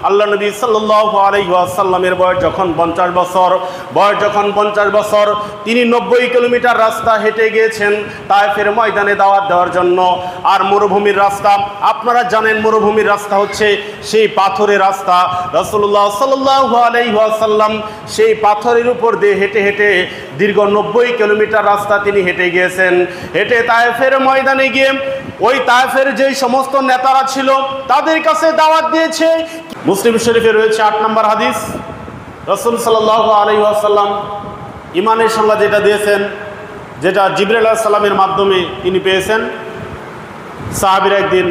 আল্লাহ নবী সাল্লাল্লাহু আলাইহি ওয়াসাল্লামের বয়স যখন 50 বছর তিনি 90 কিলোমিটার রাস্তা হেঁটে গিয়েছেন তায়েফের ময়দানে দাওয়াত দেওয়ার জন্য। আর মরুভূমির রাস্তা, আপনারা জানেন মরুভূমির রাস্তা হচ্ছে সেই পাথরের রাস্তা। রাসূলুল্লাহ সাল্লাল্লাহু আলাইহি ওয়াসাল্লাম সেই পাথরের উপর দিয়ে হেঁটে হেঁটে দীর্ঘ 90 কিলোমিটার রাস্তা তিনি হেঁটে গিয়েছেন। হেঁটে তায়েফের ময়দানে গিয়ে ওই তায়েফের যেই সমস্ত নেতারা ছিল তাদের কাছে দাওয়াত দিয়েছে। মুসলিম শরীফে রয়েছে 8 নম্বর হাদিস, রাসূল সাল্লাল্লাহু আলাইহি ওয়াসাল্লাম ইমানের সংজ্ঞা যেটা দিয়েছেন, যেটা জিবরাইল আলাইহিস সালামের মাধ্যমে তিনি পেয়েছেন। সাহাবীরা একদিন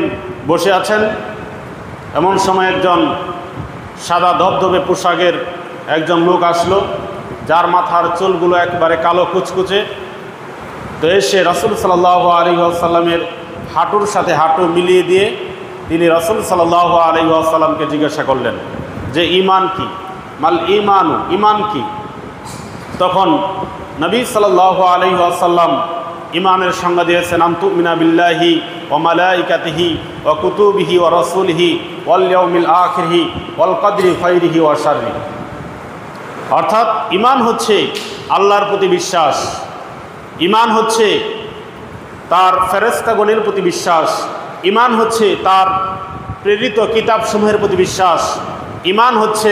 বসে আছেন, এমন সময় একজন সাদা ধবধবে পোশাকের একজন লোক আসলো, যার মাথার চুলগুলো একেবারে কালো কুচকুচে। তো এসে রাসূল সাল্লাল্লাহু আলাইহি ওয়াসাল্লামের হাঁটুর সাথে হাঁটু মিলিয়ে দিয়ে তিনি রাসূল সাল্লাল্লাহু আলাইহি ওয়াসাল্লামকে জিজ্ঞাসা করলেন যে ঈমান কি, মাল ঈমানু, ঈমান কি? তখন নবী সাল্লাল্লাহু আলাইহি ওয়াসাল্লাম ঈমানের সংজ্ঞা দিয়েছেন, আন তুমিনা বিল্লাহি ওয়া মালাইকাতিহি ওয়া কুতুবিহি ওয়া রাসূলিহি ওয়াল ইয়াউমিল আখিরি ওয়াল কদরি খাইরিহি ওয়া শাররিহি। অর্থাৎ ঈমান হচ্ছে আল্লাহর প্রতি বিশ্বাস, ঈমান হচ্ছে তার ফেরেশতাগণের প্রতি বিশ্বাস, ঈমান হচ্ছে তার প্রেরিত কিতাবসমূহের প্রতি বিশ্বাস, ঈমান হচ্ছে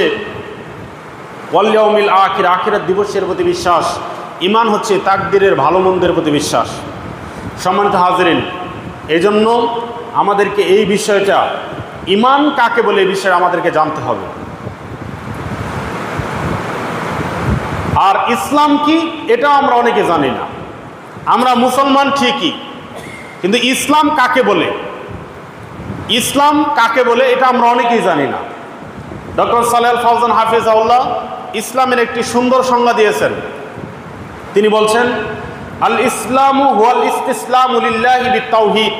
ওয়াল ইয়াউমিল আখির, আখিরাত দিবসের প্রতি বিশ্বাস, ঈমান হচ্ছে তাকদীরের ভালো মন্দের প্রতি বিশ্বাস। সম্মানিত হাজিরিন, এজন্য আমাদেরকে এই বিষয়টা, ঈমান কাকে বলে, এই বিষয়ে আমাদেরকে জানতে হবে। আর ইসলাম কি এটা আমরা অনেকে জানি না। আমরা মুসলমান ঠিকই, কিন্তু ইসলাম কাকে বলে, ইসলাম কাকে বলে এটা আমরা অনেকেই জানি না। ডক্টর সালেহ আল ফাওজান হাফিজাহুল্লাহ ইসলামের একটি সুন্দর সংজ্ঞা দিয়েছেন। তিনি বলছেন, আল ইসলামু হুয়াল ইসতিসলামু লিল্লাহি বিত-তাওহীদ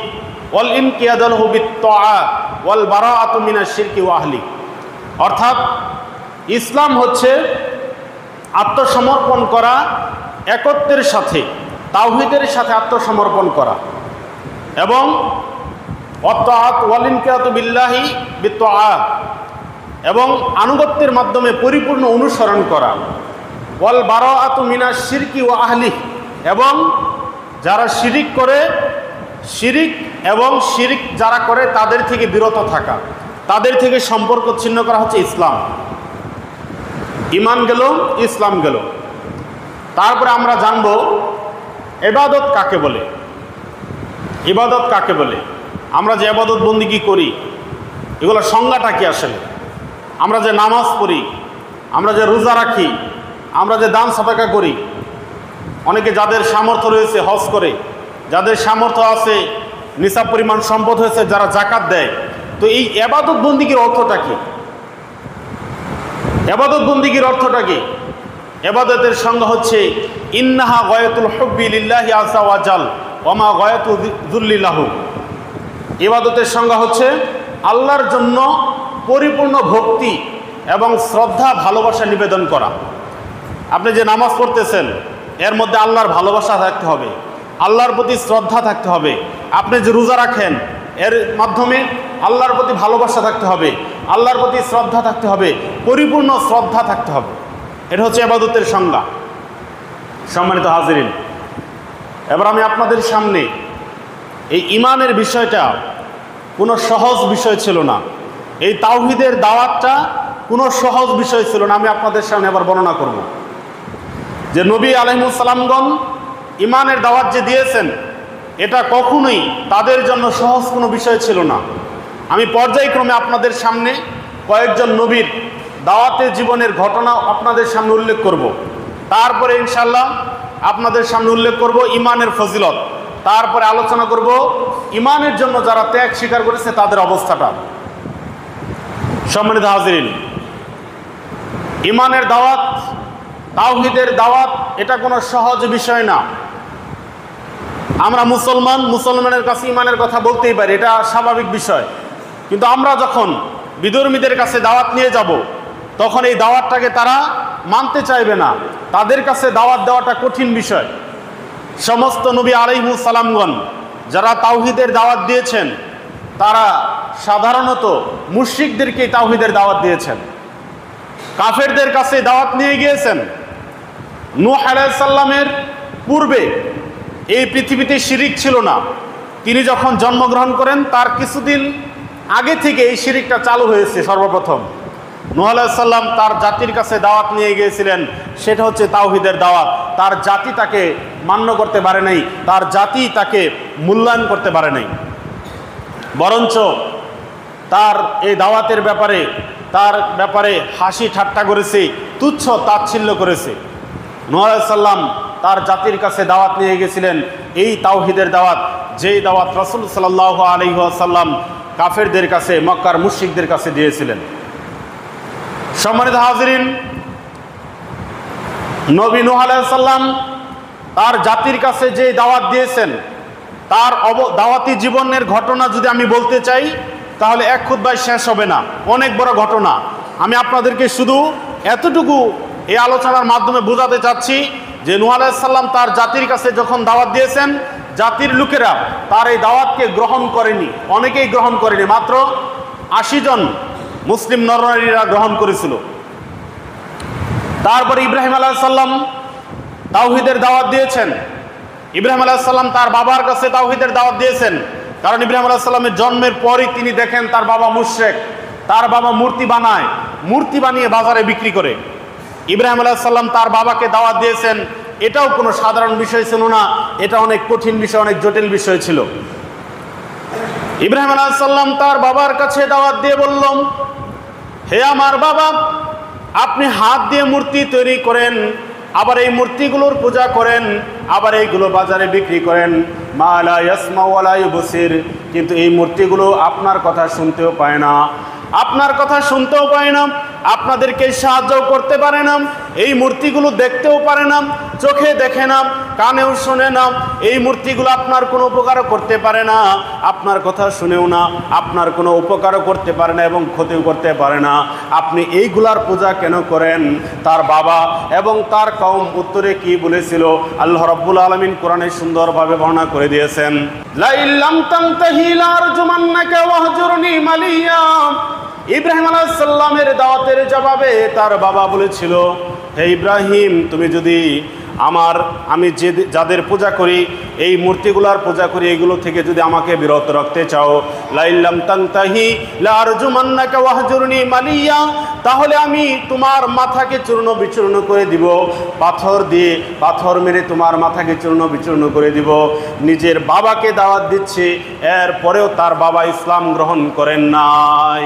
ওয়াল ইনকিয়াদু লাহু বিত-তাআত ওয়াল বারাআতু মিনাশ শিরকি ওয়া আহলি। অর্থাৎ ইসলাম হচ্ছে আত্মসমর্পণ করা, একত্বের সাথে, তাওহীদের সাথে আত্মসমর্পণ করা, এবং অত্তাআত ওয়াল ইনকিয়াদু বিল্লাহি বিত-তাআত, এবং আনুগত্যের মাধ্যমে পরিপূর্ণ অনুসরণ করা, ওয়াল বারাআতু মিনাশ শিরকি ওয়া আহলি, এবং যারা শিরিক করে, শিরিক এবং শিরিক যারা করে তাদের থেকে বিরত থাকা, তাদের থেকে সম্পর্ক ছিন্ন করা হচ্ছে ইসলাম। ঈমান গেল, ইসলাম গেল। তারপরে আমরা জানব ইবাদত কাকে বলে। ইবাদত কাকে বলে? আমরা যে ইবাদত বন্দেগী করি এগুলোর সংজ্ঞাটা কি আসলে? আমরা যে নামাজ পড়ি, আমরা যে রোজা রাখি, আমরা যে দান সাদাকা করি, অনেকে যাদের সামর্থ্য রয়েছে হজ করে, যাদের সামর্থ্য আছে নিসাব পরিমাণ সম্পদ হয়েছে যারা যাকাত দেয়। তো এই ইবাদত বন্দেগীর অর্থটা কি? ইবাদত বন্দেগীর অর্থটা কি? ইবাদতের সংজ্ঞা হচ্ছে ইন্নাহা গায়াতুল হুব্বি লিল্লাহি আযজা ওয়া জাল ওয়া মা গায়াতু যুল্লি লাহু। ইবাদতের সংজ্ঞা হচ্ছে আল্লাহর জন্য পরিপূর্ণ ভক্তি এবং শ্রদ্ধা ভালোবাসা নিবেদন করা। আপনি যে নামাজ পড়তেছেন এর মধ্যে আল্লাহর ভালোবাসা থাকতে হবে, আল্লাহর প্রতি শ্রদ্ধা থাকতে হবে। আপনি যে রোজা রাখেন এর মাধ্যমে আল্লাহর প্রতি ভালোবাসা থাকতে হবে, আল্লাহর প্রতি শ্রদ্ধা থাকতে হবে, পরিপূর্ণ শ্রদ্ধা থাকতে হবে। এটা হচ্ছে ইবাদতের সংজ্ঞা। সম্মানিত হাজিরিন, এবার আমি আপনাদের সামনে এই ঈমানের বিষয়টা কোনো সহজ বিষয় ছিল না, এই তাওহীদের দাওয়াতটা কোনো সহজ বিষয় ছিল না। আমি আপনাদের সামনে এবার বর্ণনা করব যে নবী আলাইহিস সালামগণ ঈমানের দাওয়াত যে দিয়েছেন এটা কখনোই তাদের জন্য সহজ কোনো বিষয় ছিল না। আমি পর্যায়ক্রমে আপনাদের সামনে কয়েকজন নবীর দাওয়াতের জীবনের ঘটনা আপনাদের সামনে উল্লেখ করব। তারপরে ইনশাআল্লাহ আপনাদের সামনে উল্লেখ করব ঈমানের ফজিলত। তারপরে আলোচনা করব ঈমানের জন্য যারা ত্যাগ স্বীকার করেছে তাদের অবস্থাটা। সম্মানিত হাজিরিন, ঈমানের দাওয়াত, তাওহীদের দাওয়াত এটা কোনো সহজ বিষয় না। আমরা মুসলমানের কাছে ঈমানের কথা বলতেই পারি, এটা স্বাভাবিক বিষয়। কিন্তু আমরা যখন বিধর্মীদের কাছে দাওয়াত নিয়ে যাব তখন এই দাওয়াতটাকে তারা মানতে চাইবে না, তাদের কাছে দাওয়াত দেওয়াটা কঠিন বিষয়। সমস্ত নবী আলাইহিস সালামগণ যারা তাওহীদের দাওয়াত দিয়েছেন তারা সাধারণত মুশরিকদেরকে তাওহীদের দাওয়াত দিয়েছেন, কাফেরদের কাছে দাওয়াত নিয়ে গিয়েছেন। নূহ আলাইহিস সালামের পূর্বে এই পৃথিবীতে শিরিক ছিল না। তিনি যখন জন্মগ্রহণ করেন তার কিছুদিন আগে থেকে এই শিরিকটা চালু হয়েছে। সর্বপ্রথম নূহ আলাইহিস সালাম তার জাতির কাছে দাওয়াত নিয়ে গিয়েছিলেন, সেটা হচ্ছে তাওহীদের দাওয়াত। তার জাতি তাকে মান্য করতে পারে নাই, তার জাতি তাকে মূল্যায়ন করতে পারে নাই, বরঞ্চ তার এই দাওয়াতের ব্যাপারে হাসি ঠাট্টা করেছে, তুচ্ছ তাচ্ছিল্য করেছে। নূহ আলাইহিস সালাম তার জাতির কাছে দাওয়াত নিয়ে গেছিলেন, এই তাওহীদের দাওয়াত, যেই দাওয়াত রাসূল সাল্লাল্লাহু আলাইহি ওয়াসাল্লাম কাফেরদের কাছে, মক্কার মুশরিকদের কাছে দিয়েছিলেন। সম্মানিত হাজিরিন, নবী নূহ আলাইহিস সালাম তার জাতির কাছে যে দাওয়াত দিয়েছেন, তার দাওয়াতি জীবনের ঘটনা যদি আমি বলতে চাই তাহলে এক খুতবায় শেষ হবে না, অনেক বড় ঘটনা। আমি আপনাদেরকে শুধু এতটুকু এই আলোচনার মাধ্যমে বোঝাতে চাচ্ছি যে নূহ আলাইহিস সালাম তার জাতির কাছে যখন দাওয়াত দিয়েছেন, জাতির লোকেরা তার এই দাওয়াতকে গ্রহণ করেনি, অনেকেই গ্রহণ করেনি, মাত্র ৮০ জন মুসলিম নরনারীরা গ্রহণ করেছিল। তারপরে ইব্রাহিম আলাইহিস সালাম তাওহীদের দাওয়াত দিয়েছেন। ইব্রাহিম আলাইহিস সালাম তার বাবার কাছে তাওহীদের দাওয়াত দিয়েছেন, কারণ ইব্রাহিম আলাইহিস সালামের জন্মের পরই তিনি দেখেন তার বাবা মুশরিক, তার বাবা মূর্তি বানায়, মূর্তি বানিয়ে বাজারে বিক্রি করে। ইব্রাহিম আলাইহিস সালাম তার বাবাকে দাওয়াত দিয়েছেন, এটাও কোনো সাধারণ বিষয় ছিল না, এটা অনেক কঠিন বিষয়, অনেক জটিল বিষয় ছিল। ইব্রাহিম আলাইহিস সালাম তার বাবার কাছে দাওয়াত দিয়ে বললেন, হে আমার বাবা, আপনি হাত দিয়ে মূর্তি তৈরি করেন, আবার এই মূর্তিগুলোর পূজা করেন, আবার এইগুলো বাজারে বিক্রি করেন। মা লা ইয়াসমাউ ওয়া লা ইউবসির, কিন্তু এই মূর্তিগুলো আপনার কথা শুনতেও পায় না, আপনার কথা শুনতেও পায় না, আপনাদেরকে সাহায্য করতে পারে না, এই মূর্তিগুলো দেখতেও পারে না, চোখে দেখে না, কানেও শোনে না, এই মূর্তিগুলো আপনার কোনো উপকারও করতে পারে না, আপনার কথা শুনেও না, আপনার কোনো উপকারও করতে পারে না এবং ক্ষতিও করতে পারে না, আপনি এইগুলার পূজা কেন করেন? তার বাবা এবং তার কওম উত্তরে কি বলেছিল আল্লাহ রাব্বুল আলামিন কোরআনে সুন্দরভাবে বর্ণনা করে দিয়েছেন। লা ইল্লাম তানতাহি লারজুমান্নাকা ওয়াহজুরনি মালিয়া। ইব্রাহিম আলাইহিস সালামের দাওয়াতের জবাবে তার বাবা বলেছিল, হে ইব্রাহিম, তুমি যদি আমি যাদের পূজা করি, এই মূর্তিগুলার পূজা করি, এগুলো থেকে যদি আমাকে বিরত রাখতে চাও, লা ইল্লাম তানতাহি লারজুমান্নাকা ওয়াহজুরনি মালিয়া, তাহলে আমি তোমার মাথাকে চূর্ণ বিচূর্ণ করে দিব, পাথর মেরে তোমার মাথাকে চূর্ণ বিচূর্ণ করে দিব। নিজের বাবাকে দাওয়াত দিচ্ছে, এরপরেও তার বাবা ইসলাম গ্রহণ করেন নাই।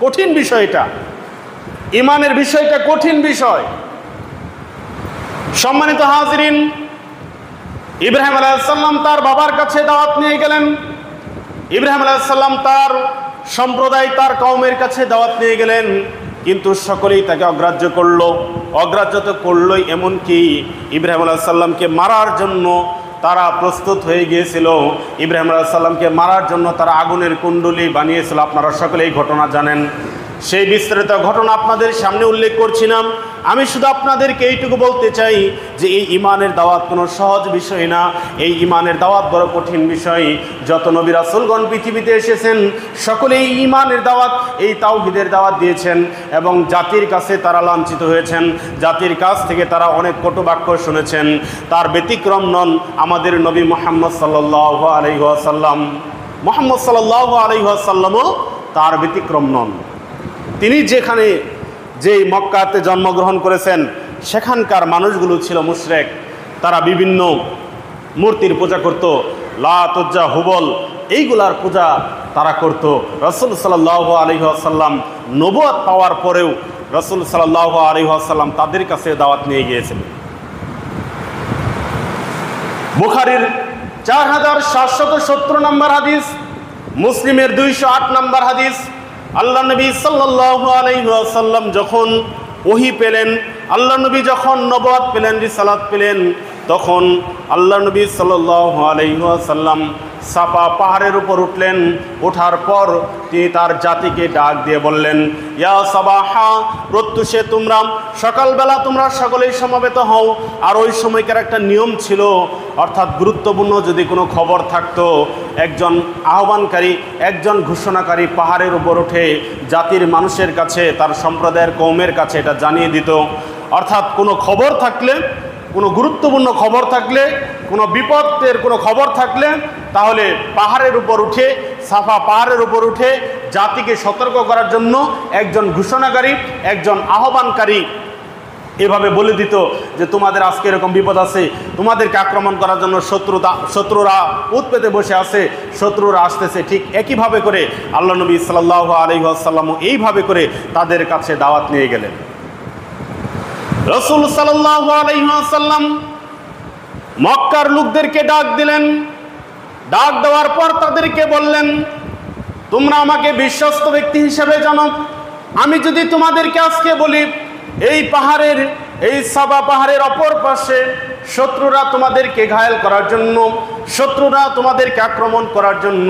কঠিন বিষয়টা, ইমানের বিষয়টা কঠিন বিষয়। সম্মানিত হাজিরিন, ইব্রাহিম আলাইহিস সালাম তার বাবার কাছে দাওয়াত নিয়ে গেলেন। ইব্রাহিম আলাইহিস সালাম তার সম্প্রদায়, তার কওমের কাছে দাওয়াত নিয়ে গেলেন, কিন্তু সকলেই তাকে অগ্রাহ্য করলো। অগ্রাহ্য তো করলোই, এমনকি ইব্রাহিম আলাইহিস সালামকে মারার জন্য তারা প্রস্তুত হয়ে গিয়েছিল। ইব্রাহিম আলাইহিস সালামকে মারার জন্য তারা আগুনের কুণ্ডলী বানিয়েছিল। আপনারা সকলে এই ঘটনা জানেন। সেই বিস্তারিত ঘটনা আপনাদের সামনে উল্লেখ করছি না, আমি শুধু আপনাদেরকে এইটুকু বলতে চাই যে এই ইমানের দাওয়াত কোনো সহজ বিষয় না, এই ইমানের দাওয়াত বড় কঠিন বিষয়। যত নবী রাসূলগণ পৃথিবীতে এসেছেন সকলেই ইমানের দাওয়াত, এই তাওহীদের দাওয়াত দিয়েছেন এবং জাতির কাছে তারা লাঞ্ছিত হয়েছেন, জাতির কাছ থেকে তারা অনেক কটু বাক্য শুনেছেন। তার ব্যতিক্রম নন আমাদের নবী মুহাম্মদ সাল্লাল্লাহু আলাইহি ওয়াসাল্লাম। মুহাম্মদ সাল্লাল্লাহু আলাইহি ওয়াসাল্লামও তার ব্যতিক্রম নন। তিনি যেই মক্কাতে জন্মগ্রহণ করেছেন, সেখানকার মানুষগুলো ছিল মুশরিক। তারা বিভিন্ন মূর্তির পূজা করত, লাত, উজ্জা, হুবল, এইগুলার পূজা তারা করত। রাসূল সাল্লাল্লাহু আলাইহি ওয়াসাল্লাম নবুয়ত পাওয়ার পরেও রাসূল সাল্লাল্লাহু আলাইহি ওয়াসাল্লাম তাদের কাছে দাওয়াত নিয়ে গিয়েছিলেন। বুখারীর 4770 নম্বর হাদিস, মুসলিমের 208 নম্বর হাদিস। আল্লাহ নবী সাল্লাল্লাহু আলাইহি ওয়াসাল্লাম যখন ওহী পেলেন, আল্লাহ নবী যখন নবুয়ত পেলেন, রিসালাত পেলেন, তখন আল্লাহ নবী সাল্লাল্লাহু আলাইহি ওয়াসাল্লাম সাফা পাহাড়ের উপর উঠলেন। ওঠার পর তিনি তার জাতিকে ডাক দিয়ে বললেন, ইয়া সাবাহা, প্রত্যুষে তোমরা সকালবেলা তোমরা সকলেই সমবেত হও। আর ওই সময়কার একটা নিয়ম ছিল, অর্থাৎ গুরুত্বপূর্ণ যদি কোনো খবর থাকতো, একজন আহ্বানকারী, একজন ঘোষণাকারী পাহাড়ের উপর উঠে জাতির মানুষের কাছে, তার সম্প্রদায়ের কওমের কাছে এটা জানিয়ে দিত। অর্থাৎ কোনো খবর থাকলে, কোনো গুরুত্বপূর্ণ খবর থাকলে, কোনো বিপদের কোনো খবর থাকলে, তাহলে পাহাড়ের উপর উঠে, সাফা পাহাড়ের উপর উঠে জাতিকে সতর্ক করার জন্য একজন ঘোষণাকারী, একজন আহ্বানকারী এভাবে বলে দিত যে তোমাদের আজকে এরকম বিপদ আছে, তোমাদেরকে আক্রমণ করার জন্য শত্রুরা উৎ পেতে বসে আছে, শত্রুরা আসতেছে। ঠিক একইভাবে করে আল্লাহ নবী সাল্লাল্লাহু আলাইহি ওয়াসাল্লাম এইভাবে করে তাদের কাছে দাওয়াত নিয়ে গেলেন। রাসূল সাল্লাল্লাহু আলাইহি ওয়াসাল্লাম মক্কার লোকদেরকে ডাক দিলেন। ডাক দেওয়ার পর তাদেরকে বললেন, তোমরা আমাকে বিশ্বস্ত ব্যক্তি হিসেবে জানো। আমি যদি তোমাদেরকে আজকে বলি, এই পাহাড়ের, এই সাবা পাহাড়ের অপর পাশে শত্রুরা তোমাদেরকে ঘায়েল করার জন্য, শত্রুরা তোমাদেরকে আক্রমণ করার জন্য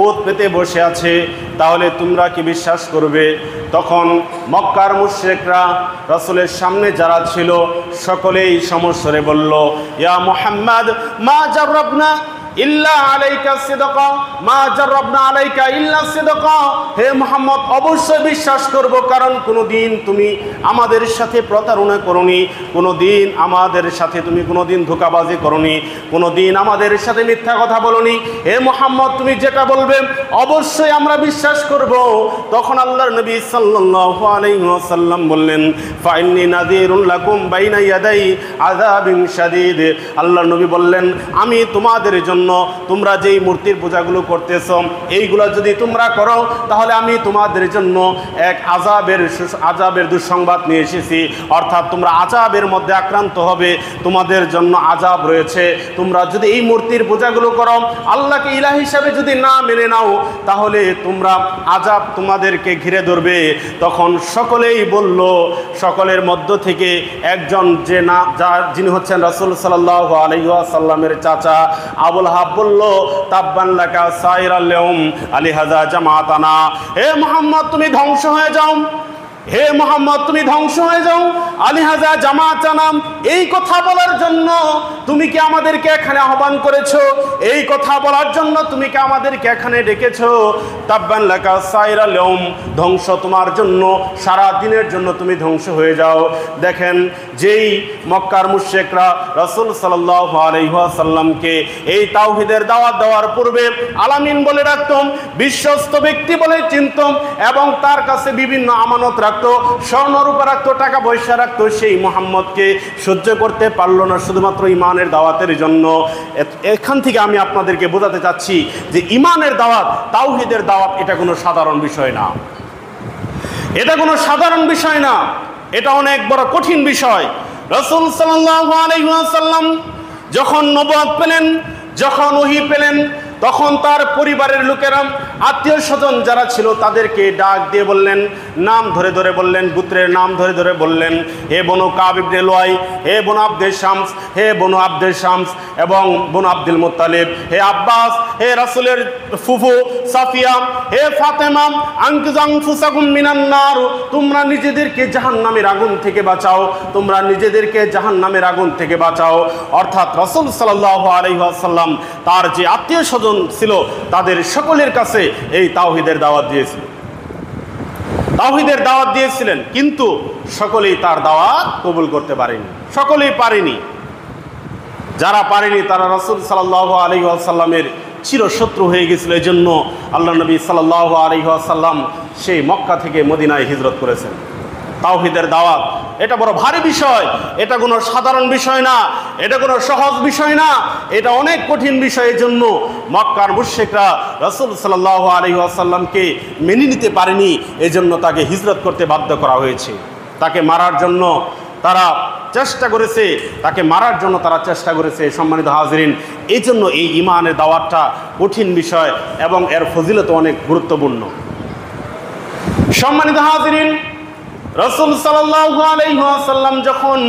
ওত পেতে বসে আছে, তাহলে তোমরা কি বিশ্বাস করবে? তখন মক্কার মুশরিকরা রাসূলের সামনে যারা ছিল সকলেই সমস্বরে বলল, ইয়া মুহাম্মদ, মা জাররাবনা ইল্লা আলাইকা সিদকা, মা জাররাবনা আলাইকা ইল্লা সিদকা। হে মুহাম্মদ, অবশ্যই বিশ্বাস করব, কারণ কোনোদিন তুমি আমাদের সাথে প্রতারণা করনি, কোনোদিন আমাদের সাথে তুমি কোনোদিন ধোঁকাবাজি করনি, কোনোদিন আমাদের সাথে মিথ্যা কথা বলনি। হে মুহাম্মদ, তুমি যেটা বলবে অবশ্যই আমরা বিশ্বাস করব। তখন আল্লাহর নবী সাল্লাল্লাহু আলাইহি ওয়াসাল্লাম বললেন, ফাইন্নী নাযীরুন লাকুম বাইনা ইয়াদাই আযাবিন শাদীদ। আল্লাহর নবী বললেন, আমি তোমাদের জন্য, তোমরা যেই মূর্তির পূজাগুলো করতেছ, এইগুলো যদি তোমরা করো, তাহলে আমি তোমাদের জন্য এক আযাবের দুঃসংবাদ নিয়ে এসেছি। অর্থাৎ তোমরা আযাবের মধ্যে আক্রান্ত হবে, তোমাদের জন্য আযাব রয়েছে। তোমরা যদি এই মূর্তির পূজাগুলো করো, আল্লাহকে ইলাহ হিসাবে যদি না মেনে নাও, তাহলে তোমরা আযাব তোমাদেরকে ঘিরে ধরবে। তখন সকলেই বলল, সকলের মধ্য থেকে একজন যিনি হচ্ছেন রাসূল সাল্লাল্লাহু আলাইহি ওয়াসাল্লামের চাচা আবুল আহাব বলল, তাব্বান লাকা সাইরাল ইয়াউম আলিহাযা জামাতানা। হে মুহাম্মদ, তুমি ধ্বংস হয়ে যাও, হে মুহাম্মদ, তুমি ধ্বংস হয়ে যাও, আলিহাযা জামাতানা। এই কথা বলার জন্য তুমি কি আমাদেরকে এখানে আহ্বান করেছো? এই কথা বলার জন্য তুমি কি আমাদেরকে এখানে ডেকেছো? তাব্বান লাকা সাইরাল ইয়াউম, ধ্বংস তোমার জন্য, সারা দিনের জন্য তুমি ধ্বংস হয়ে যাও। দেখেন, যেই মক্কার মুশরিকরা রাসূল সাল্লাল্লাহু আলাইহি ওয়াসাল্লামকে এই তাওহীদের দাওয়াত দেওয়ার পূর্বে আলামিন বলে রাখতাম, বিশ্বস্ত ব্যক্তি বলে চিনতাম, এবং তার কাছে বিভিন্ন আমানত রাখতো, স্বর্ণরূপা রাখতো, টাকা পয়সা রাখতো, সেই মুহাম্মদকে সহ্য করতে পারল না শুধুমাত্র ইমানের দাওয়াতের জন্য। এখান থেকে আমি আপনাদেরকে বোঝাতে চাচ্ছি যে ইমানের দাওয়াত, তাওহীদের দাওয়াত, এটা কোনো সাধারণ বিষয় না, এটা কোনো সাধারণ বিষয় না, এটা অনেক বড় কঠিন বিষয়। রাসূল সাল্লাল্লাহু আলাইহি ওয়াসাল্লাম যখন নবুয়ত পেলেন, যখন ওহী পেলেন, তখন তার পরিবারের লোকেরা, আত্মীয় স্বজন যারা ছিল, তাদেরকে ডাক দিয়ে বললেন, নাম ধরে ধরে বললেন, গোত্রের নাম ধরে ধরে বললেন, হে বনু কাব ইবনে লুআই, হে বনু আব্দুল শামস, হে বনু আব্দুল শামস এবং বনু আব্দুল মুত্তালিব, হে আব্বাস, হে রাসূলের ফুফু সাফিয়া, হে ফাতেমা, আনকিযু আনফুসাকুম মিনান নার, তোমরা নিজেদেরকে জাহান্নামের আগুন থেকে বাঁচাও, তোমরা নিজেদেরকে জাহান্নামের আগুন থেকে বাঁচাও। অর্থাৎ রাসূল সাল্লাল্লাহু আলাইহি ওয়াসাল্লাম তার যে আত্মীয় স্বজন ছিল, তাদের সকলের কাছে এই তাওহীদের দাওয়াত দিয়েছিলেন, তাওহীদের দাওয়াত দিয়েছিলেন, কিন্তু সকলেই তার দাওয়াত কবুল করতে পারেনি, সকলেই পারেনি। যারা পারেনি তারা রাসূল সাল্লাল্লাহু আলাইহি ওয়াসাল্লামের চিরশত্রু হয়ে গেছিল। এই জন্য আল্লাহ নবী সাল্লাল্লাহু আলাইহি ওয়াসাল্লাম সেই মক্কা থেকে মদিনায় হিজরত করেছেন। তাওহীদের দাওয়াত এটা বড় ভারী বিষয়, এটা কোনো সাধারণ বিষয় না, এটা কোনো সহজ বিষয় না, এটা অনেক কঠিন বিষয়। এই জন্য মক্কার মুশরিকরা রাসূল সাল্লাল্লাহু আলাইহি ওয়াসাল্লামকে মেনে নিতে পারেনি, এজন্য তাকে হিজরত করতে বাধ্য করা হয়েছে, তাকে মারার জন্য তারা চেষ্টা করেছে, তাকে মারার জন্য তারা চেষ্টা করেছে। সম্মানিত হাজিরিন, এই জন্য এই ঈমানের দাওয়াতটা কঠিন বিষয় এবং এর ফজিলত অনেক গুরুত্বপূর্ণ। সম্মানিত হাজিরিন, রাসূল সাল্লাল্লাহু আলাইহি ওয়াসাল্লাম যখন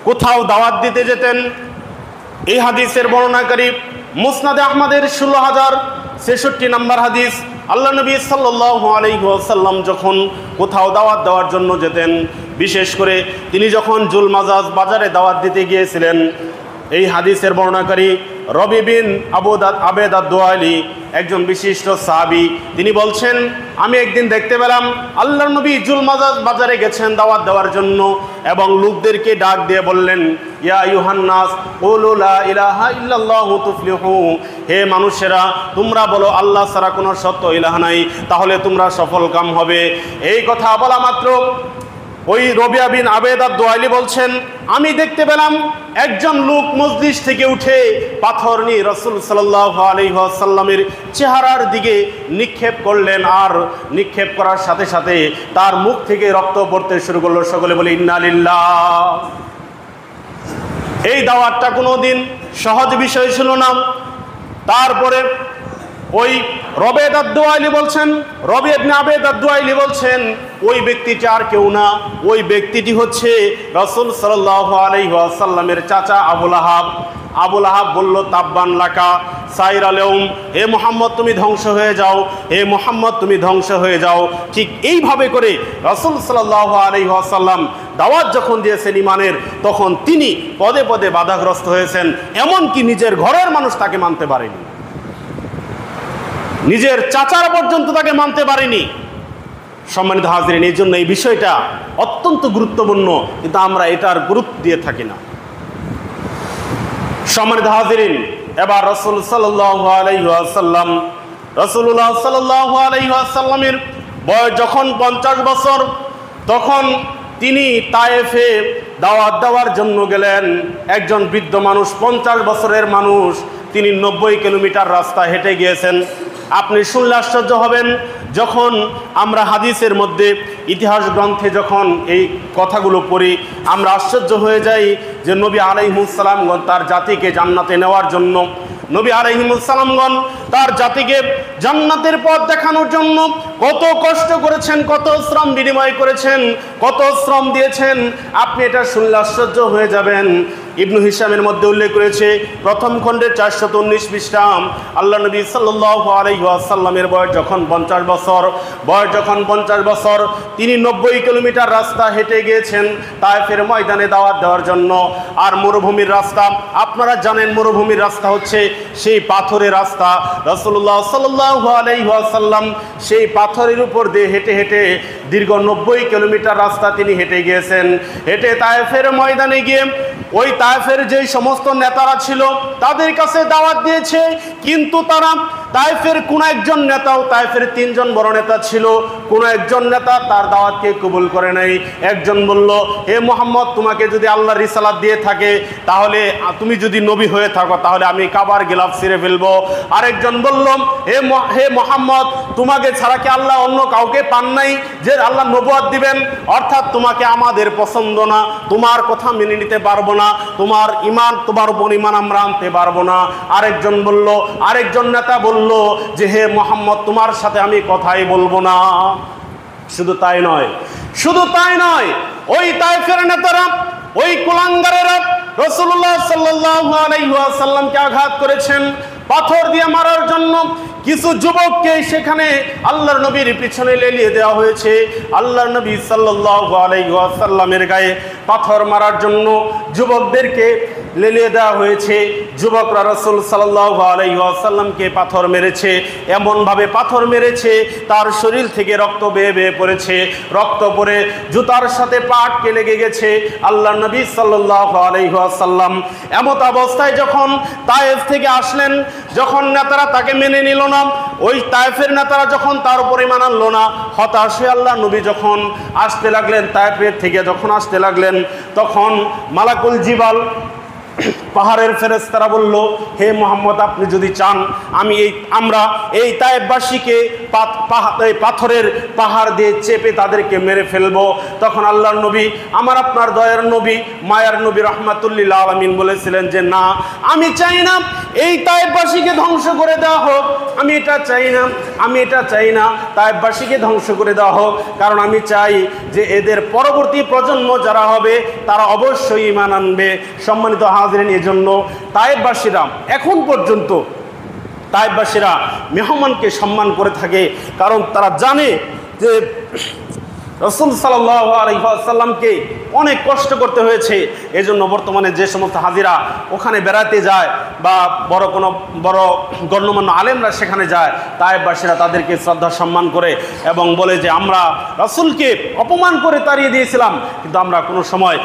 কোথাও দাওয়াত দিতে যেতেন, এই হাদিসের বর্ণনাকারী মুসনাদে আহমদের 16,063 নম্বর হাদিস, আল্লাহ নবী সাল্লাল্লাহু আলাইহি ওয়াসাল্লাম যখন কোথাও দাওয়াত দেওয়ার জন্য যেতেন, বিশেষ করে তিনি যখন জুল মাজাজ বাজারে দাওয়াত দিতে গিয়েছিলেন, এই হাদিসের বর্ণনাকারী রবি বিন আবেদ আদ-দুয়াইলি, একজন বিশিষ্ট সাহাবী, তিনি বলছেন, আমি একদিন দেখতে পেলাম আল্লাহর নবী জুল মাজাজ বাজারে গেছেন দাওয়াত দেওয়ার জন্য এবং লোকদেরকে ডাক দিয়ে বললেন, ইয়া আইয়ুহান নাস কুলু লা ইলাহা ইল্লাল্লাহু তুফলিহু, হে মানুষেরা তোমরা বলো আল্লাহ ছাড়া কোনো সত্য ইলাহ নাই, তাহলে তোমরা সফলকাম হবে। এই কথা বলা মাত্র ওই রবিয়া বিন আবেদ আদ-দুয়াইলি বলছেন, আমি দেখতে পেলাম একজন লোক মজলিস থেকে উঠে পাথর নিয়ে রাসূল সাল্লাল্লাহু আলাইহি ওয়াসাল্লামের চেহারার দিকে নিক্ষেপ করলেন, আর নিক্ষেপ করার সাথে সাথে তার মুখ থেকে রক্ত পড়তে শুরু করলো। সকলে বলে ইন্না লিল্লাহ। এই দাওয়াতটা কোনোদিন সহজ বিষয় ছিল না। তারপরে ওই রবি ইবনে আবেদ আদ-দুয়াইলি বলছেন, ওই ব্যক্তিটি আর কেউ না, ওই ব্যক্তিটি হচ্ছে রাসূল সাল্লাল্লাহু আলাইহি ওয়াসাল্লামের চাচা আবুল আহাব। আবুল আহাব বলল, তাব্বান লাকা সাইর আলাইহুম, হে মুহাম্মদ তুমি ধ্বংস হয়ে যাও, হে মুহাম্মদ তুমি ধ্বংস হয়ে যাও। ঠিক এইভাবে করে রাসূল সাল্লাল্লাহু আলাইহি ওয়াসাল্লাম দাওয়াত যখন দিয়েছেন ইমানের, তখন তিনি পদে পদে বাধাগ্রস্ত হয়েছেন, এমনকি নিজের ঘরের মানুষ তাকে মানতে পারেনি, নিজের চাচারা পর্যন্ত তাকে মানতে পারেনি। সম্মানিত হাজরিন, এই জন্য এই বিষয়টা অত্যন্ত গুরুত্বপূর্ণ, কিন্তু আমরা এটার গুরুত্ব দিয়ে থাকি না। সম্মানিত হাজরিন, এবার রাসূলুল্লাহ সাল্লাল্লাহু আলাইহি ওয়াসাল্লামের বয়স যখন 50 বছর, তখন তিনি তায়েফে দাওয়াত দেওয়ার জন্য গেলেন। একজন বৃদ্ধ মানুষ, 50 বছরের মানুষ, তিনি 90 কিলোমিটার রাস্তা হেঁটে গিয়েছেন। আপনি শুনলে আশ্চর্য হবেন, যখন আমরা হাদিসের মধ্যে ইতিহাস গ্রন্থে যখন এই কথাগুলো পড়ি, আমরা আশ্চর্য হয়ে যাই যে নবী আলাইহিস সালামগণ তার জাতিকে জান্নাতে নেওয়ার জন্য, নবী আলাইহিস সালামগণ তার জাতিকে জান্নাতের পথ দেখানোর জন্য কত কষ্ট করেছেন, কত শ্রম বিনিময় করেছেন, কত শ্রম দিয়েছেন। আপনি এটা শুনলে আশ্চর্য হয়ে যাবেন। ইবনু হিশামের মধ্যে উল্লেখ করেছে, প্রথম খণ্ডের 419 পৃষ্ঠা, আল্লাহ নবী সাল্লাল্লাহু আলাইহি ওয়াসাল্লামের বয়স যখন 50 বছর, তিনি 90 কিলোমিটার রাস্তা হেঁটে গিয়েছেন তায়েফের ময়দানে দাওয়াত দেওয়ার জন্য। আর মরুভূমির রাস্তা, আপনারা জানেন মরুভূমির রাস্তা হচ্ছে সেই পাথরের রাস্তা। রাসূলুল্লাহ সাল্লাল্লাহু আলাইহি ওয়াসাল্লাম সেই পাথরের উপর দিয়ে হেঁটে হেঁটে দীর্ঘ 90 কিলোমিটার রাস্তা তিনি হেঁটে গিয়েছেন। হেঁটে তায়েফের ময়দানে গিয়ে ওই তায়েফের যেই সমস্ত নেতারা ছিল তাদের কাছে দাওয়াত দিয়েছে, কিন্তু তারা তায়েফের কোন একজন নেতাও, তায়েফের 3 জন বড় নেতা ছিল, কোন একজন নেতা তার দাওয়াতকে কবুল করে নাই। একজন বলল, হে মুহাম্মদ তোমাকে যদি আল্লাহর রিসালাত দিয়ে থাকে, তাহলে তুমি যদি নবী হয়ে থাকো, তাহলে আমি কাবার গিলাফ ছিঁড়ে ফেলবো। আরেকজন বলল, হে মুহাম্মদ তোমাকে ছাড়া কি আল্লাহ অন্য কাউকে পান নাই যে আল্লাহ নবুয়ত দিবেন, অর্থাৎ তোমাকে আমাদের পছন্দ না, তোমার কথা মেনে নিতে পারবো না, তোমার উপর ঈমান আমরা আনতে পারবো না। আরেকজন নেতা বলল যে হে মুহাম্মদ তোমার সাথে আমি কথাই বলবো না। শুধু তাই নয়, ওই তায়েফের নেতারা, ওই কুলাঙ্গারেরা রাসূলুল্লাহ সাল্লাল্লাহু আলাইহি ওয়াসাল্লামকে আঘাত করেছেন পাথর দিয়ে মারার জন্য। কিছু যুবককে সেখানে আল্লাহর নবীর পিছনে লেলিয়ে দেওয়া হয়েছে। আল্লাহর নবী সাল্লাল্লাহু আলাইহি ওয়াসাল্লামের গায়ে পাথর মারার জন্য যুবকদেরকে লেলিয়ে দেওয়া হয়েছে। যুবকরা রাসূল সাল্লাল্লাহু আলাইহি ওয়াসাল্লামকে পাথর মেরেছে, এমনভাবে পাথর মেরেছে তার শরীর থেকে রক্ত বেয়ে পড়েছে। রক্ত পড়ে জুতার সাথে পা আটকে লেগে গেছে। আল্লাহর নবী সাল্লাল্লাহু আলাইহি ওয়াসাল্লাম এমত অবস্থায় যখন তায়েফ থেকে আসলেন, যখন নেতারা তাকে মেনে নিল না, ওই তায়েফের নেতারা যখন তার উপর ঈমান আনলো না, হতাশ হয়ে আল্লাহ নবী যখন আসতে লাগলেন, তায়েফের থেকে যখন আসতে লাগলেন, তখন মালাকুল জিবাল পাহাড়ের ফেরেশতারা বলল, হে মুহাম্মদ আপনি যদি চান আমরা এই তায়েফবাসীকে পাথরের পাহাড় দিয়ে চেপে তাদেরকে মেরে ফেলবো। তখন আল্লাহর নবী, আপনার দয়ার নবী, মায়ার নবী রাহমাতুল লিল আলামিন বলেছিলেন যে না, আমি চাই না এই তায়েফবাসীকে ধ্বংস করে দেওয়া হোক, আমি এটা চাই না, আমি এটা চাই না তায়েফবাসীকে ধ্বংস করে দেওয়া হোক, কারণ আমি চাই যে এদের পরবর্তী প্রজন্ম যারা হবে তারা অবশ্যই ঈমান আনবে। সম্মানিত হাজিরিন, এজন্য তায়েফবাসীরা এখন পর্যন্ত তায়েফবাসীরা মেহমানকে সম্মান করে থাকে, কারণ তারা জানে যে রাসূল সাল্লাল্লাহু আলাইহি ওয়াসাল্লামকে অনেক কষ্ট করতে হয়েছে। এজন্য বর্তমানে যে সমস্ত হাজিরা ওখানে বেড়াতে যায় বা বড় গণ্যমান্য আলেমরা সেখানে যায়, তায়েফবাসীরা তাদেরকে শ্রদ্ধা সম্মান করে এবং বলে যে আমরা রাসূলকে অপমান করে তাড়িয়ে দিয়েছিলাম, কিন্তু আমরা কোনো সময়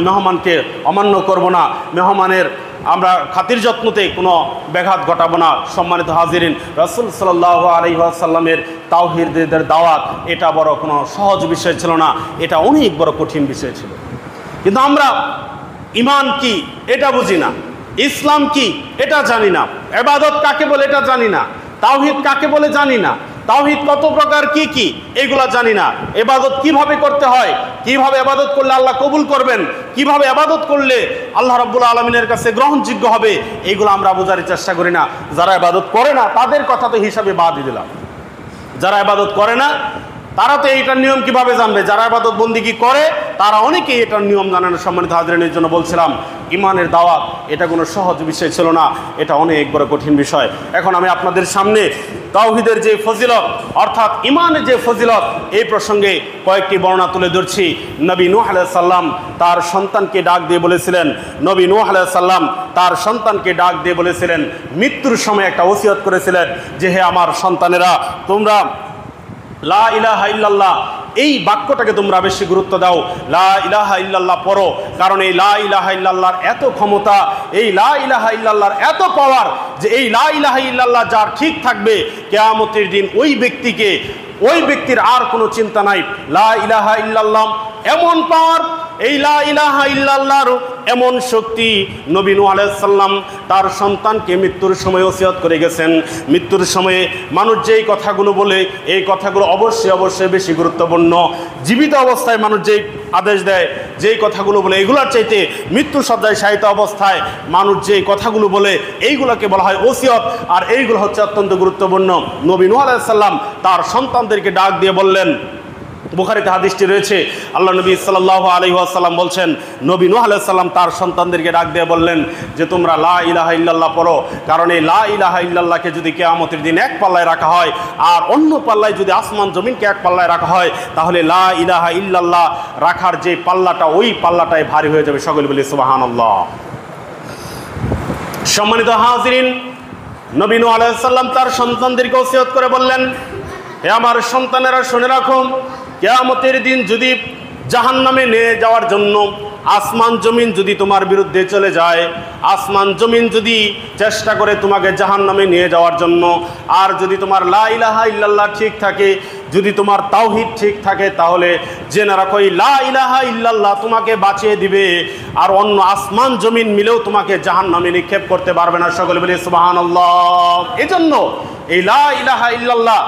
মেহমানকে অমান্য করব না, মেহমানের আমরা খাতির যত্নতে কোনো ব্যাঘাত ঘটাবো না। সম্মানিত হাজিরিন, রাসূল সাল্লাল্লাহু আলাইহি ওয়াসাল্লামের তাওহীদের দাওয়াত এটা বড় কোনো সহজ বিষয় ছিল না, এটা অনেক বড় কঠিন বিষয় ছিল। কিন্তু আমরা ঈমান কি এটা বুঝি না, ইসলাম কি এটা জানি না, ইবাদত কাকে বলে এটা জানি না, তাওহীদ কাকে বলে জানি না, তাওহীদ কত প্রকার কি কি এগুলা জানি না, ইবাদত কিভাবে করতে হয়, কিভাবে ইবাদত করলে আল্লাহ কবুল করবেন, কিভাবে ইবাদত করলে আল্লাহ রাব্বুল আলামিনের কাছে গ্রহণযোগ্য হবে, এইগুলো আমরা বোঝার চেষ্টা করি না। যারা ইবাদত করে না তাদের কথা তো হিসাবে বাদই দিলাম, যারা ইবাদত করে না তারা তো এইটার নিয়ম কিভাবে জানবে, যারা ইবাদত বন্দেগী করে তারা অনেকেই এটার নিয়ম জানে না। সম্মানিত হাজিরিনের জন্য বলছিলাম ঈমানের দাওয়াত এটা কোনো সহজ বিষয় ছিল না, এটা অনেক বড় কঠিন বিষয়। এখন আমি আপনাদের সামনে তাওহীদের যে ফজিলত অর্থাৎ ঈমানের যে ফজিলত এই প্রসঙ্গে কয়েকটি বর্ণনা তুলে ধরছি। নবী নূহ আলাইহিস সালাম তার সন্তানকে ডাক দিয়ে বলেছিলেন, নবী নূহ আলাইহিস সালাম তার সন্তানকে ডাক দিয়ে বলেছিলেন, মৃত্যুর সময় একটা ওসিয়ত করেছিলেন যে হে আমার সন্তানেরা, তোমরা লা ইলাহা ইল্লাল্লাহ এই বাক্যটাকে তোমরা বেশি গুরুত্ব দাও, লা ইলাহা ইল্লাল্লাহ পড়ো, কারণ এই লা ইলাহা ইল্লাল্লাহর এত ক্ষমতা, এই লা ইলাহা ইল্লাল্লাহর এত পাওয়ার যে এই লা ইলাহা ইল্লাল্লাহ যার ঠিক থাকবে কিয়ামতের দিন ওই ব্যক্তির আর কোনো চিন্তা নাই। লা ইলাহা ইল্লাল্লাহ এমন পাওয়ার, এই লা ইলাহা ইল্লাল্লাহর এমন শক্তি, নবী নূহ আলাইহিস সালাম তার সন্তানকে মৃত্যুর সময় ওসিয়ত করে গেছেন। মৃত্যুর সময়ে মানুষ যেই কথাগুলো বলে এই কথাগুলো অবশ্যই বেশি গুরুত্বপূর্ণ। জীবিত অবস্থায় মানুষ যেই আদেশ দেয়, যেই কথাগুলো বলে এগুলোর চাইতে মৃত্যু সজ্জায় শায়িত অবস্থায় মানুষ যেই কথাগুলো বলে এইগুলোকে বলা হয় ওসিয়ত, আর এইগুলো হচ্ছে অত্যন্ত গুরুত্বপূর্ণ। নবী নূহ আলাইহিস সালাম তার সন্তানদেরকে ডাক দিয়ে বললেন, বুখারীতে হাদিসটি রয়েছে, আল্লাহ নবী সাল্লাল্লাহু আলাইহি ওয়াসাল্লাম বলছেন, নবী নূহ আলাইহিস সালাম তার সন্তানদেরকে ডাক দিয়ে বললেন যে তোমরা লা ইলাহা ইল্লাল্লাহ পড়ো, কারণ এই লা ইলাহা ইল্লাল্লাহকে যদি কিয়ামতের দিন এক পাল্লায় রাখা হয় আর অন্য পাল্লায় যদি আসমান জমিনকে এক পাল্লায় রাখা হয়, তাহলে লা ইলাহা ইল্লাল্লাহ রাখার যে পাল্লাটা ওই পাল্লাটাই ভারী হয়ে যাবে। সকলে বলি সুবহানাল্লাহ। সম্মানিত হাজিরিন, নবী নূহ আলাইহিস সালাম তার সন্তানদেরকে ওসিয়ত করে বললেন, হে আমার সন্তানেরা শুনে রাখো, কিয়ামতের দিন যদি জাহান্নামে নিয়ে যাওয়ার জন্য আসমান জমিন যদি তোমার বিরুদ্ধে চলে যায়, আসমান জমিন যদি চেষ্টা করে তোমাকে জাহান্নামে নিয়ে যাওয়ার জন্য, আর যদি তোমার লা ইলাহা ইল্লাল্লাহ ঠিক থাকে, যদি তোমার তাওহীদ ঠিক থাকে, তাহলে জেনে রাখো এই লা ইলাহা ইল্লাল্লাহ তোমাকে বাঁচিয়ে দিবে, আর অন্য আসমান জমিন মিলেও তোমাকে জাহান্নামে নিক্ষেপ করতে পারবে না। সকলে বলি সুবহানাল্লাহ। এজন্য এই লা ইলাহা ইল্লাল্লাহ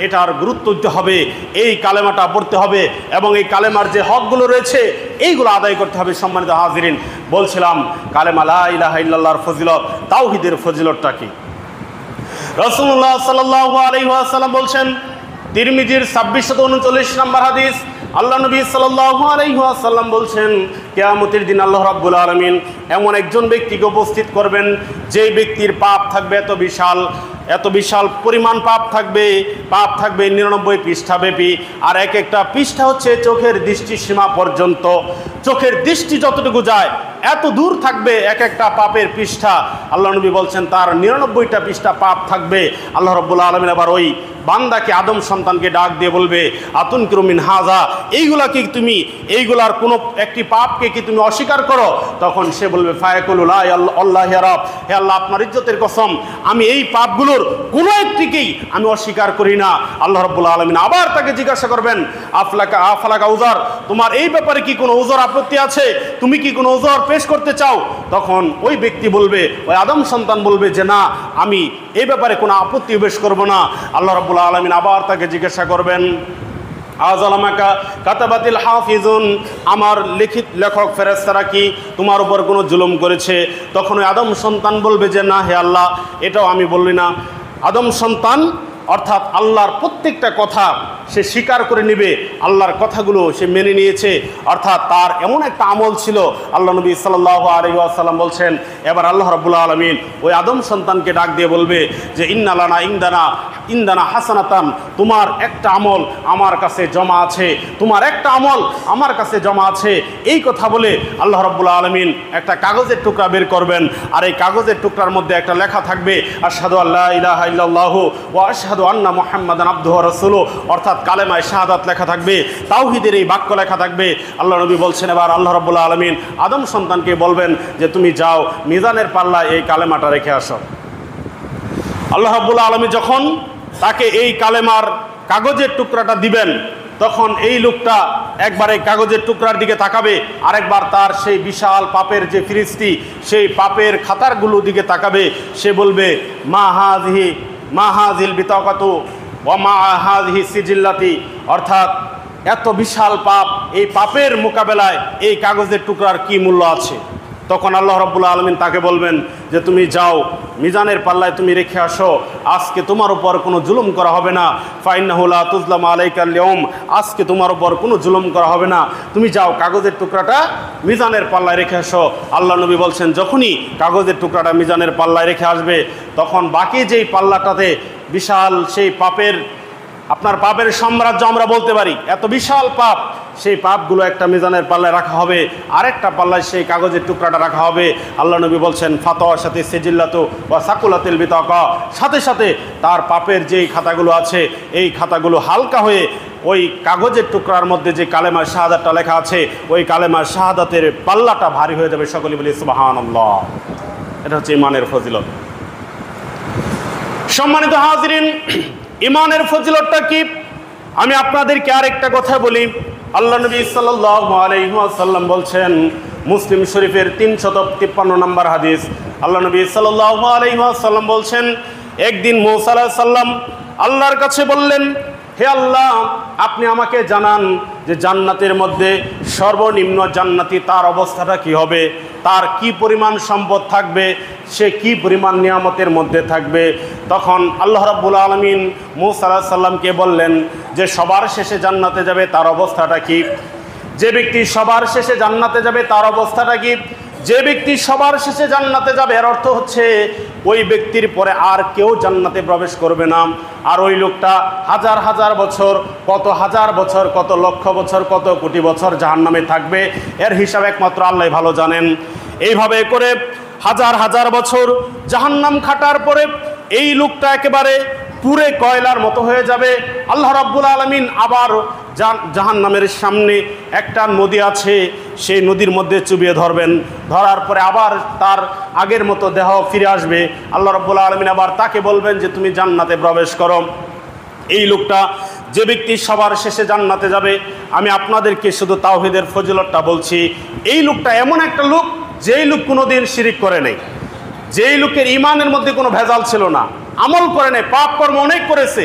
এটার গুরুত্ব দিতে হবে, এই কালেমাটা পড়তে হবে এবং এই কালেমার যে হকগুলো রয়েছে এইগুলো আদায় করতে হবে। সম্মানিত হাজিরিন, বলছিলাম কালেমা লা ইলাহা ইল্লাল্লাহর ফজিলত, তাওহীদের ফজিলতটা কি? রাসূলুল্লাহ সাল্লাল্লাহু আলাইহি ওয়াসাল্লাম বলছেন, তিরমিজির 2639 নম্বর হাদিস, আল্লাহ নবী সাল্লাল্লাহু আলাইহি ওয়াসাল্লাম বলছেন, কিয়ামতের দিন আল্লাহ রাব্বুল আলামিন এমন একজন ব্যক্তিকে উপস্থিত করবেন যে ব্যক্তির পাপ থাকবে এত বিশাল পরিমাণ পাপ থাকবে 99 পৃষ্ঠা ব্যাপী, আর এক একটা পৃষ্ঠা হচ্ছে চোখের দৃষ্টি সীমা পর্যন্ত, চোখের দৃষ্টি যতটুকু যায় এত দূর থাকবে এক একটা পাপের পৃষ্ঠা। আল্লাহ নবী বলছেন তার 99টা পৃষ্ঠা পাপ থাকবে। আল্লাহ রাব্বুল আলামিন আবার ওই বান্দাকে, আদম সন্তানকে ডাক দিয়ে বলবে, আতুনকিরু মিন হাযা, এইগুলার কোনো একটি পাপকে কি তুমি অস্বীকার করো? তখন সে বলবে, ফায়াকুলু লা আল্লাহ ইয়া রাব, হে আল্লাহ আপনার ইজ্জতের কসম আমি এই পাপগুলোর কোনো একটিকেই আমি অস্বীকার করি না। আল্লাহ রাব্বুল আলামিন আবার তাকে জিজ্ঞাসা করবেন, আফলাকা উযর, তোমার এই ব্যাপারে কি কোনো উযর আপত্তি আছে? তুমি কি কোনো উযর পেশ করতে চাও? তখন ওই ব্যক্তি বলবে, ওই আদম সন্তান বলবে যে না, আমি এই ব্যাপারে কোনো আপত্তি পেশ করব না। আল্লাহ রাব্বুল আলামিন আবার তাকে জিজ্ঞাসা করবেন, আযালামাকা কাতাবাতিল হাফিজুন, আমার লেখক ফেরেশতারা কি তোমার উপর কোনো জুলুম করেছে? তখন ওই আদম সন্তান বলবে যে না হে আল্লাহ, এটাও আমি বললি না। আদম সন্তান অর্থাৎ আল্লাহর প্রত্যেকটা কথা সে স্বীকার করে নিবে, আল্লাহর কথাগুলো সে মেনে নিয়েছে, অর্থাৎ তার এমন একটা আমল ছিল। আল্লাহ নবী সাল্লাল্লাহু আলাইহি ওয়াসাল্লাম বলছেন, এবার আল্লাহ রাব্বুল আলামিন ওই আদম সন্তানকে ডাক দিয়ে বলবে যে ইন্না লানা ইন্দানা হাসানাতান, তোমার একটা আমল আমার কাছে জমা আছে, তোমার একটা আমল আমার কাছে জমা আছে। এই কথা বলে আল্লাহ রাব্বুল আলামিন একটা কাগজের টুকরা বের করবেন, আর এই কাগজের টুকরার মধ্যে একটা লেখা থাকবে আশহাদু আল্লা ইলাহা ইল্লাল্লাহু ওয়া আশহাদু আন্না মুহাম্মাদান আবদুহু ওয়া রাসূলুহু, অর্থাৎ কালেমায়ে শাহাদাত লেখা থাকবে, তাওহীদের এই বাক্য লেখা থাকবে। আল্লাহ নবী বলছেন এবার আল্লাহ রাব্বুল আলামিন আদম সন্তানকে বলবেন যে তুমি যাও মিজানের পাল্লায় এই কালেমাটা রেখে আসো। আল্লাহ রাব্বুল আলামিন যখন তাকে এই কালেমার কাগজের টুকরাটা দিবেন, তখন এই লোকটা একবার এই কাগজের টুকরার দিকে তাকাবে, আরেকবার তার সেই বিশাল পাপের যে ফিরিস্তি সেই পাপের খাতারগুলো দিকে তাকাবে। সে বলবে মা হাযিল বিতাকাতু ওয়া মা হাযিহি সিজিল্লাতি, অর্থাৎ এত বিশাল পাপ, এই পাপের মোকাবেলায় এই কাগজের টুকরার কি মূল্য আছে? তখন আল্লাহ রাব্বুল আলামিন তাকে বলবেন যে তুমি যাও মিজানের পাল্লায় তুমি রেখে আসো, আজকে তোমার উপর কোনো জুলুম করা হবে না। ফাইন্নাহু লা তুজলামু আলাইকাল ইয়াউম, আজকে তোমার উপর কোনো জুলুম করা হবে না, তুমি যাও কাগজের টুকরাটা মিজানের পাল্লায় রেখে আসো। আল্লাহ নবী বলছেন যখনই কাগজের টুকরাটা মিজানের পাল্লায় রেখে আসবে, তখন বাকি যেই পাল্লাটাতে বিশাল সেই পাপের, আপনার পাপের সাম্রাজ্য আমরা বলতে পারি, এত বিশাল পাপ, সেই পাপগুলো একটা মিজানের পাল্লায় রাখা হবে, আরেকটা পাল্লায় সেই কাগজের টুকরাটা রাখা হবে। আল্লাহ নবী বলছেন ফাতোয়ার সাথে সিজিল্লাতু ওয়া সাকুলাতিল বিতাকা, সাথে সাথে তার পাপের যেই খাতাগুলো আছে এই খাতাগুলো হালকা হয়ে ওই কাগজের টুকরার মধ্যে যে কালেমা শাহাদাতটা লেখা আছে ওই কালেমা শাহাদাতের পাল্লাটা ভারী হয়ে যাবে। সকলে বলি সুবহানাল্লাহ। এটা হচ্ছে ইমানের ফজিলত। সম্মানিত হাজিরিন, ইমানের ফজিলতটা কি? আমি আপনাদেরকে আরেকটা কথা বলি। আল্লাহ নবী সাল্লাল্লাহু আলাইহি ওয়াসাল্লাম বলছেন, মুসলিম শরীফের 353 নম্বর হাদিস, আল্লাহ নবী সাল্লাল্লাহু আলাইহি ওয়াসাল্লাম বলছেন, একদিন মূসা আলাইহিস সালাম আল্লাহর কাছে বললেন, হে আল্লাহ, আপনি আমাকে জানান যে জান্নাতের মধ্যে সর্বনিম্ন জান্নাতি তার অবস্থাটা কি হবে, তার কি পরিমাণ সম্পদ থাকবে, সে কি পরিমাণ নিয়ামতের মধ্যে থাকবে। তখন আল্লাহ রাব্বুল আলামিন মূসা আলাইহিস সালামকে বললেন যে সবার শেষে জান্নাতে যাবে তার অবস্থাটা কি? যে ব্যক্তি সবার শেষে জান্নাতে যাবে তার অবস্থাটা কি? যে ব্যক্তি সবার শেষে জান্নাতে যাবে এর অর্থ হচ্ছে ওই ব্যক্তির পরে আর কেউ জান্নাতে প্রবেশ করবে না, আর ওই লোকটা হাজার হাজার বছর, কত হাজার বছর, কত লক্ষ বছর, কত কোটি বছর জাহান্নামে থাকবে, এর হিসাব একমাত্র আল্লাহ ভালো জানেন। এইভাবে করে হাজার হাজার বছর জাহান্নাম খাটার পরে এই লোকটা একেবারে পুরে কয়লার মতো হয়ে যাবে। আল্লাহ রাব্বুল আলামিন আবার জাহান্নামের সামনে একটা নদী আছে, সেই নদীর মধ্যে চুবিয়ে ধরবেন, ধরার পরে আবার তার আগের মতো দেহ ফিরে আসবে। আল্লাহ রাব্বুল আলামিন আবার তাকে বলবেন যে তুমি জান্নাতে প্রবেশ করো। এই লোকটা, যে ব্যক্তি সবার শেষে জান্নাতে যাবে, আমি আপনাদেরকে শুধু তাওহীদের ফজিলতটা বলছি। এই লোকটা এমন একটা লোক, যেই লোক কোনোদিন শিরিক করে নাই, যেই লোকের ইমানের মধ্যে কোনো ভেজাল ছিল না, আমল করে নাই, পাপ কর্ম অনেক করেছে,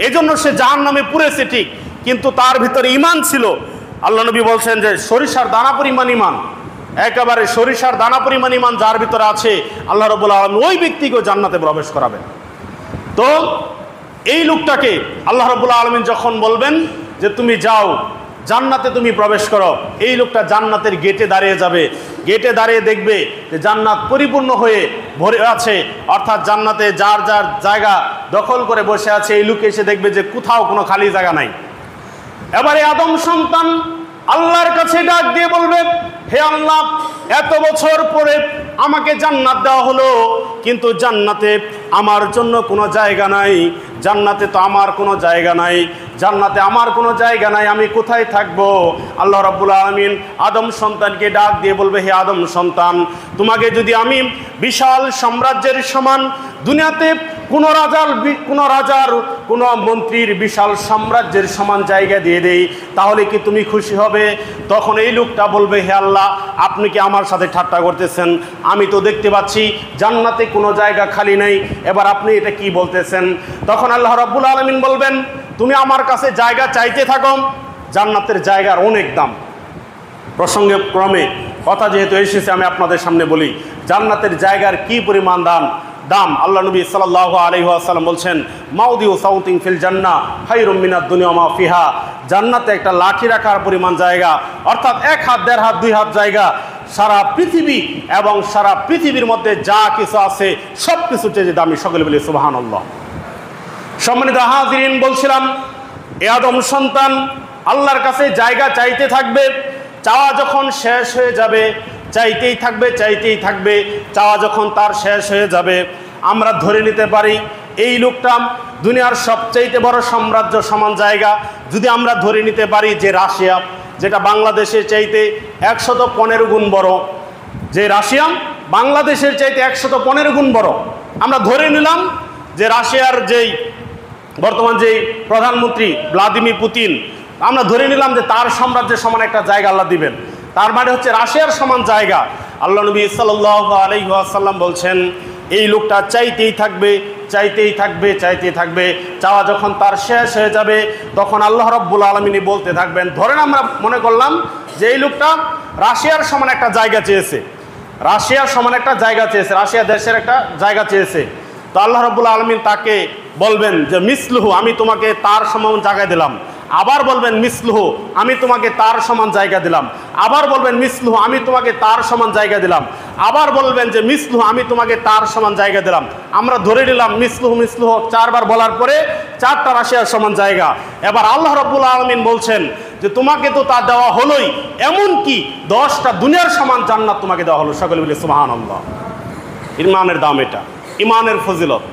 এজন্য সে জাহান্নামে পুড়েছে ঠিক, কিন্তু তার ভিতরে ইমান ছিল। আল্লাহ নবী বলছেন যে সরিষার দানা পরিমাণ ইমান, একেবারে সরিষার দানা পরিমাণ ইমান যার ভিতরে আছে, আল্লাহ রাব্বুল আলামিন ওই ব্যক্তিকে জান্নাতে প্রবেশ করাবেন। তো এই লোকটাকে আল্লাহ রাব্বুল আলামিন যখন বলবেন যে তুমি যাও জান্নাতে তুমি প্রবেশ করো, এই লোকটা জান্নাতের গেটে দাঁড়িয়ে যাবে, গেটে দাঁড়িয়ে দেখবে যে জান্নাত পরিপূর্ণ হয়ে ভরে আছে, অর্থাৎ জান্নাতে যার যার জায়গা দখল করে বসে আছে, এই লোক এসে দেখবে যে কোথাও কোনো খালি জায়গা নাই। এবারে আদম সন্তান আল্লাহর কাছে ডাক দিয়ে বলবে, হে আল্লাহ, এত বছর পরে আমাকে জান্নাত দেওয়া হলো, কিন্তু জান্নাতে আমার জন্য কোনো জায়গা নাই, জান্নাতে তো আমার কোনো জায়গা নাই, জান্নাতে আমার কোনো জায়গা নাই, আমি কোথায় থাকবো? আল্লাহ রাব্বুল আলামিন আদম সন্তানকে ডাক দিয়ে বলবে, হে আদম সন্তান, তোমাকে যদি আমি বিশাল সাম্রাজ্যের সমান দুনিয়াতে কোনো রাজার কোনো মন্ত্রীর বিশাল সাম্রাজ্যের সমান জায়গা দিয়ে দেই, তাহলে কি তুমি খুশি হবে? তখন এই লোকটা বলবে, হে আল্লাহ, আপনি কি আমার সাথে ঠাট্টা করতেছেন? আমি তো দেখতে পাচ্ছি জান্নাতে কোনো জায়গা খালি নেই, এবার আপনি এটা কি বলতেছেন? তখন আল্লাহ রাব্বুল আলামিন বলবেন তুমি আমার কাছে জায়গা চাইতে থাকো, জান্নাতের জায়গার অনেক দাম। প্রসঙ্গে ক্রমে কথা যেহেতু এসেছে, আমি আপনাদের সামনে বলি জান্নাতের জায়গার কি পরিমাণ দাম। আল্লাহ নবী সাল্লাল্লাহু আলাইহি ওয়াসাল্লাম বলছেন, মাউদিউ সাউতিন ফিল জান্নাহ খায়রুম মিনাদ দুনিয়া মা ফিহা। জান্নাতে একটা লাঠি রাখার পরিমাণ জায়গা, অর্থাৎ 1 হাত 1.5 হাত 2 হাত জায়গা, সারা পৃথিবী এবং সারা পৃথিবীর মধ্যে যা কিছু আছে সব কিছু চেয়ে দামি। সকলে বলি সুবহানাল্লাহ। সম্মানিত হাজিরিন, বলছিলাম এ আদম সন্তান আল্লাহর কাছে জায়গা চাইতে থাকবে, চাওয়া যখন শেষ হয়ে যাবে চাইতেই থাকবে, চাইতেই থাকবে। চাওয়া যখন তার শেষ হয়ে যাবে, আমরা ধরে নিতে পারি এই লোকটা দুনিয়ার সবচাইতে বড় সাম্রাজ্য সমান জায়গা যদি আমরা ধরে নিতে পারি যে রাশিয়া, যেটা বাংলাদেশের চাইতে 115 গুণ বড়, যে রাশিয়া বাংলাদেশের চাইতে 115 গুণ বড়। আমরা ধরে নিলাম যে রাশিয়ার যেই বর্তমান যেই প্রধানমন্ত্রী ভ্লাদিমির পুতিন, আমরা ধরে নিলাম যে তার সাম্রাজ্যের সমান একটা জায়গা আল্লাহ দিবেন। তার মানে হচ্ছে রাশিয়ার সমান জায়গা। আল্লাহ নবী সাল্লাল্লাহু আলাইহি ওয়াসাল্লাম বলছেন, এই লোকটা চাইতেই থাকবে, চাইতেই থাকবে, চাইতেই থাকবে। চাওয়া যখন তার শেষ হয়ে যাবে, তখন আল্লাহ রাব্বুল আলামিন বলতে থাকবেন। ধরেন আমরা মনে করলাম যে এই লোকটা রাশিয়ার সমান একটা জায়গা চেয়েছে, রাশিয়ার সমান একটা জায়গা চেয়েছে, রাশিয়া দেশের একটা জায়গা চেয়েছে। তো আল্লাহ রাব্বুল আলামিন তাকে বলবেন যে মিসলুহু, আমি তোমাকে তার সমান জায়গা দিলাম। আবার বলবেন মিসলুহু, আমি তোমাকে তার সমান জায়গা দিলাম। আবার বলবেন মিসলুহু, আমি তোমাকে তার সমান জায়গা দিলাম। আবার বলবেন যে মিসলুহু, আমি তোমাকে তার সমান জায়গা দিলাম। আমরা ধরে নিলাম মিসলুহু মিসলুহু 4 বার বলার পরে 4টা রাশিয়ার সমান জায়গা। এবার আল্লাহ রাব্বুল আলামিন বলছেন যে তোমাকে তো তা দেওয়া হলোই, এমনকি 10টা দুনিয়ার সমান জান্নাত তোমাকে দেওয়া হলো। সকলে বলে সুবহানাল্লাহ। ইমানের দাম এটা, ইমানের ফজিলত।